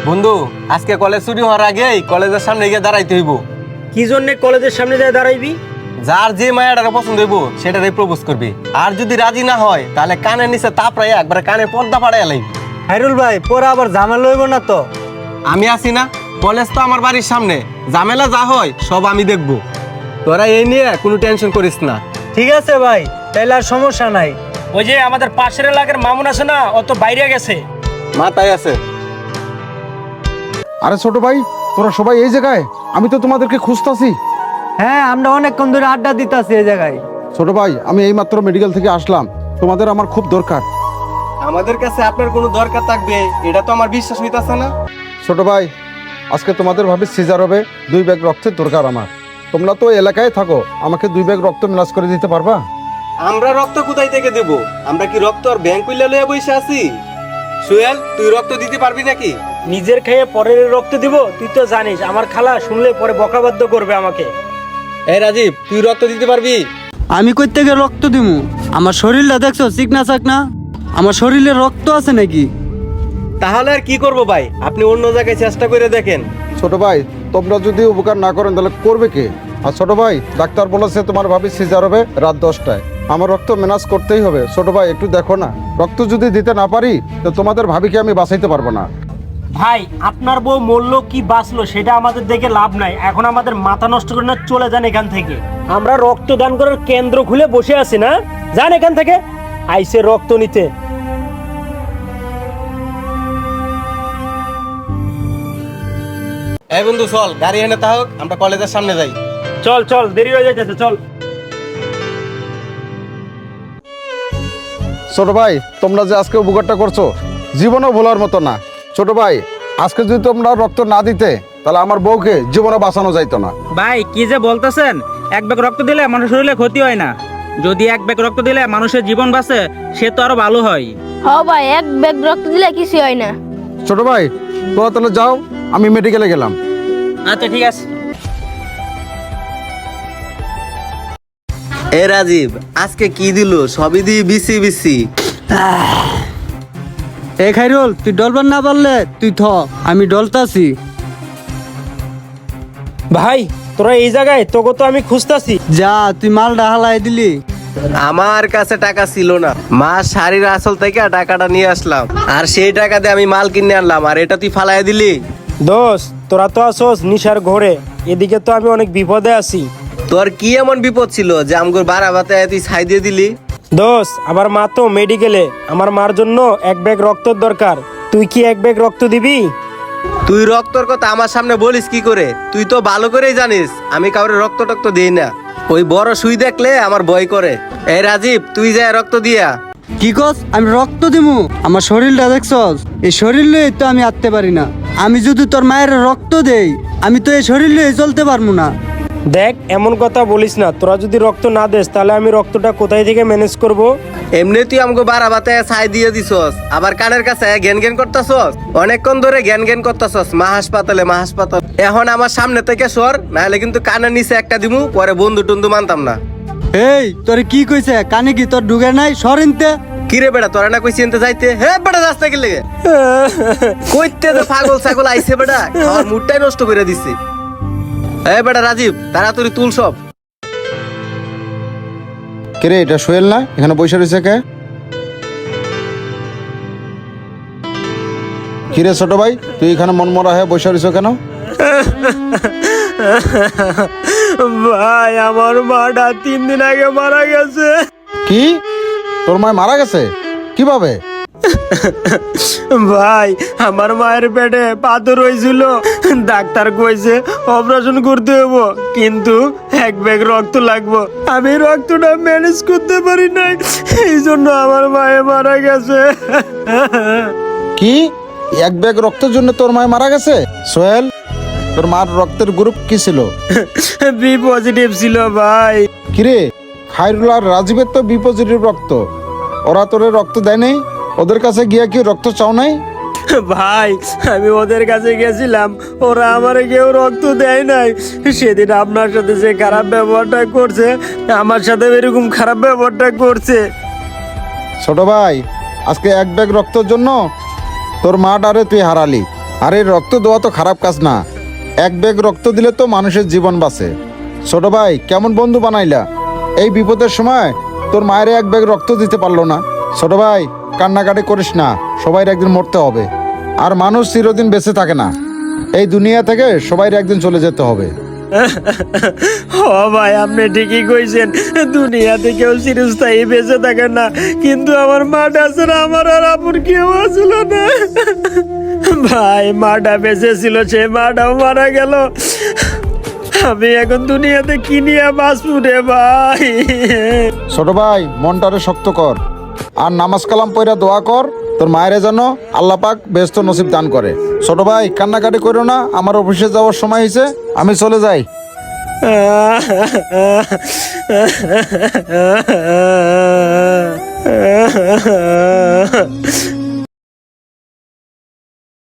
বন্ধু, আজকে কলেজ ছুটি হওয়ার আগেই কলেজের সামনে গিয়ে দাঁড়াইতে হইব। কি জন্য কলেজের সামনে যায় দাঁড়াইবি? যার যে মায়াটারে পছন্দ হইব সেটারই প্রপোজ করবি। আর যদি রাজি না হয় তাহলে কানের নিচে তাপড়াইয়া একবারে কানের পর্দা পাড়াইয়া লাইবি। হাইরুল ভাই, পরে আবার ঝামেলা হইব না তো? আমি আছি না, কলেজ তো আমার বাড়ির সামনে, ঝামেলা যা হয় সব আমি দেখব। তোরা এই নিয়ে কোনো টেনশন করিস না। ঠিক আছে ভাই, তাইলে আর সমস্যা নাই। ওই যে আমাদের পাশের এলাকার মামুন আছে না, ও তো বাইরে গেছে। মাথায় আছে। আরে ছোট ভাই, তোরা সবাই এই জায়গায়? আমি তো তোমাদেরকে খুঁজতাছি। হ্যাঁ, আমরা অনেকক্ষণ ধরে আড্ডা দিতাছি এই জায়গায়। ছোট ভাই, আমি এইমাত্র মেডিকেল থেকে আসলাম, তোমাদের আমার খুব দরকার। আমাদের কাছে আপনার কোনো দরকার থাকবে এটা তো আমার বিশ্বাস হইতাছে না। ছোট ভাই, আজকে তোমাদের ভাবে সিজার হবে, 2 ব্যাগ রক্তের দরকার আমার। তোমরা তো এলাকায় থাকো, আমাকে 2 ব্যাগ রক্ত ম্যানেজ করে দিতে পারবা? আমরা রক্ত কোথায় থেকে দেব? আমরা কি রক্ত আর ব্যাংক কইলা লইয়া বসে আছি? সুয়েল, তুই রক্ত দিতে পারবি নাকি? নিজের খেয়ে পরের রক্ত দিব? তুই তো জানিস আমার খালা শুনলে পরে বকাবাদ্য করবে আমাকে। এই রাজীব, তুই রক্ত দিতে পারবি? আমি কই থেকে রক্ত দিমু? আমার শরীরটা দেখছো চিকনা চাকনা? আমার শরীরে রক্ত আছে নাকি? তাহলে আর কি করব ভাই, আপনি অন্য জায়গায় চেষ্টা করে দেখেন। ছোট ভাই, তোমরা যদি উপকার না করেন তাহলে করবে কে? আর ছোট ভাই, ডাক্তার বলেছে তোমার ভাবি সিজার হবে রাত 10টায়। আমার রক্ত ম্যানেজ করতেই হবে। ছোট ভাই, একটু দেখো না, রক্ত যদি দিতে না পারি তো তোমাদের ভাবিকে আমি বাঁচাইতে পারবো না। ভাই, আপনার বউ মরলো কি বাঁচলো সেটা আমাদের দেখে লাভ নাই। এখন আমাদের মাথা নষ্ট করে না, চলে যান এখান থেকে। আমরা রক্তদান করার কেন্দ্র খুলে বসে আছি না? যান এখান থেকে, আইসে রক্ত নিতে। এই বন্ধু চল, গাড়ি এনে থাক, আমরা কলেজের সামনে যাই। চল চল, দেরি হয়ে যাচ্ছে, চল। ছোট ভাই, তোমরা যে আজকে উপকারটা করছো জীবনও ভোলার মতো না। ছোট ভাই, আজকে যদি তোমরা রক্ত না দিতে তাহলে আমার বউকে জীবনে বাঁচানো যাইতো না। ভাই, কি যে বলতেছেন? 1 ব্যাগ রক্ত দিলে মানুষের শরীরে ক্ষতি হয় না। যদি 1 ব্যাগ রক্ত দিলে মানুষের জীবন বাঁচে, সে তো আরো ভালো হয়। হ ভাই, 1 ব্যাগ রক্ত দিলে কিছু হয় না। ছোট ভাই, তোরা তাহলে যাও, আমি মেডিকেলে গেলাম। আচ্ছা ঠিক আছে। এ রাজীব, আজকে কি দিল? সবই দিয়ে বিসি বিসি। এ খাইরুল, তুই ডলবার না পারলে তুই থ, আমি ডলতাছি। ভাই, তোরা এই জায়গায়? তোকে তো আমি খুঁজতাছি। যা, তুই মালটা হালাই দিলি। আমার কাছে টাকা ছিল না, মা শাড়ির আসল থেকে টাকাটা নিয়ে আসলাম, আর সেই টাকা দিয়ে আমি মাল কিনে আনলাম, আর এটা তুই ফালাই দিলি। দোষ, তোরা তো আসোস নিশার ঘরে, এদিকে তো আমি অনেক বিপদে আছি। তোর কি এমন বিপদ ছিল যে আমগুর বাড়াবাতে তুই ছাই দিয়ে দিলি? দোষ, আমার মা তো মেডিকেলে, আমার মার জন্য 1 ব্যাগ রক্তের দরকার। তুই কি 1 ব্যাগ রক্ত দিবি? তুই রক্তর কথা আমার সামনে বলিস কি করে? তুই তো ভালো করেই জানিস আমি কাউরে রক্ত টক্ত দিই না। ওই বড় সুই দেখলে আমার ভয় করে। এই রাজীব, তুই যা রক্ত দিয়া। কি কস? আমি রক্ত দিমু? আমার শরীরটা দেখছস? এই শরীর লয়ে তো আমি আটতে পারি না। আমি যদি তোর মায়ের রক্ত দেই, আমি তো এই শরীর লয়ে চলতে পারবো না। দেখ, এমন কথা বলিস না। তোরা যদি রক্ত না দেস তাহলে আমি রক্তটা কোথায় থেকে ম্যানেজ করব? এমনি তুই আমাকে বাড়াবাতে ছাই দিয়ে দিছস, আবার কানের কাছে জ্ঞান জ্ঞান করতেছস। অনেকক্ষণ ধরে জ্ঞান জ্ঞান করতেছস। মা হাসপাতালে, মা হাসপাতাল। এখন আমার সামনে থেকে সর, নাহলে কিন্তু কানের নিচে একটা দিমু, পরে বন্ধু টন্ধু মানতাম না। এই, তোর কি কইছে? কানে কি তোর ঢুকে নাই? সরিনতে। কিরে বেটা, তোরা না কইছি এনতে যাইতে? হ্যাঁ বেটা, রাস্তা কি লেগে কইতে তো পাগল ছাগল আইছে বেটা, খাওয়ার মুডটাই নষ্ট করে দিছে। এই বেটা রাজীব, তাড়াতাড়ি তুল সব। কিরে, এটা সোহেল না? এখানে বসে রয়েছে কে? কিরে ছোট ভাই, তুই এখানে মনমরা হয়ে বসে রয়েছ কেন? ভাই, আমার মাটা 3 দিন আগে মারা গেছে। কি? তোর মা মারা গেছে? কিভাবে? ভাই, আমার মায়ের পেটে পাথর হয়েছিল, ডাক্তার কইছে অপারেশন করতে হবো, কিন্তু 1 ব্যাগ রক্ত লাগবো। আমি রক্তটা ম্যানেজ করতে পারি নাই, এই জন্য আমার মায়ে মারা গেছে। কি? 1 ব্যাগ রক্তের জন্য তোর মা মারা গেছে? সোহেল, তোর মার রক্তের গ্রুপ কি ছিল? বি পজিটিভ ছিল ভাই। কিরে, খায়রুল আর রাজীবের তো বি পজিটিভ রক্ত, ওরা তোরে রক্ত দেয় নাই? ওদের কাছে গিয়া কি রক্ত চাও নাই? ভাই, আমি ওদের কাছে গেছিলাম, ওরা আমার কেউ রক্ত দেয় নাই। সেদিন আপনার সাথে যে খারাপ ব্যবহারটা করছে, আমার সাথে এরকম খারাপ ব্যবহারটা করছে। ছোট ভাই, আজকে 1 ব্যাগ রক্তের জন্য তোর মা ডারে তুই হারালি, আর এই রক্ত দেওয়া তো খারাপ কাজ না, এক ব্যাগ রক্ত দিলে তো মানুষের জীবন বাঁচে। ছোট ভাই কেমন বন্ধু বানাইলা, এই বিপদের সময় তোর মায়ের এক ব্যাগ রক্ত দিতে পারলো না। ছোট ভাই কান্নাকাটি করিস না, সবাই একদিন মরতে হবে, আর মানুষ চিরদিন বেঁচে থাকে না, এই দুনিয়া থেকে সবাই একদিন চলে যেতে হবে। ও ভাই আপনি ঠিকই কইছেন, দুনিয়াতে কেউ চিরস্থায়ী বেঁচে থাকে না, কিন্তু আমার মাটা ছাড়া আমার আর আপন কেউ ছিল না। ভাই মাটা বেঁচে ছিল, সে মাটাও মারা গেল, আমি এখন দুনিয়াতে কি নিয়ে বাঁচবো রে ভাই। ছোট ভাই মনটারে শক্ত কর, আর নামাজ কালাম পয়রা দোয়া কর, তোর মায়ের যেন আল্লাহ পাক বেস্ত নসিব দান করে। ছোট ভাই কান্নাকাটি করো না, আমার অফিসে যাওয়ার সময় হয়েছে, আমি চলে যাই।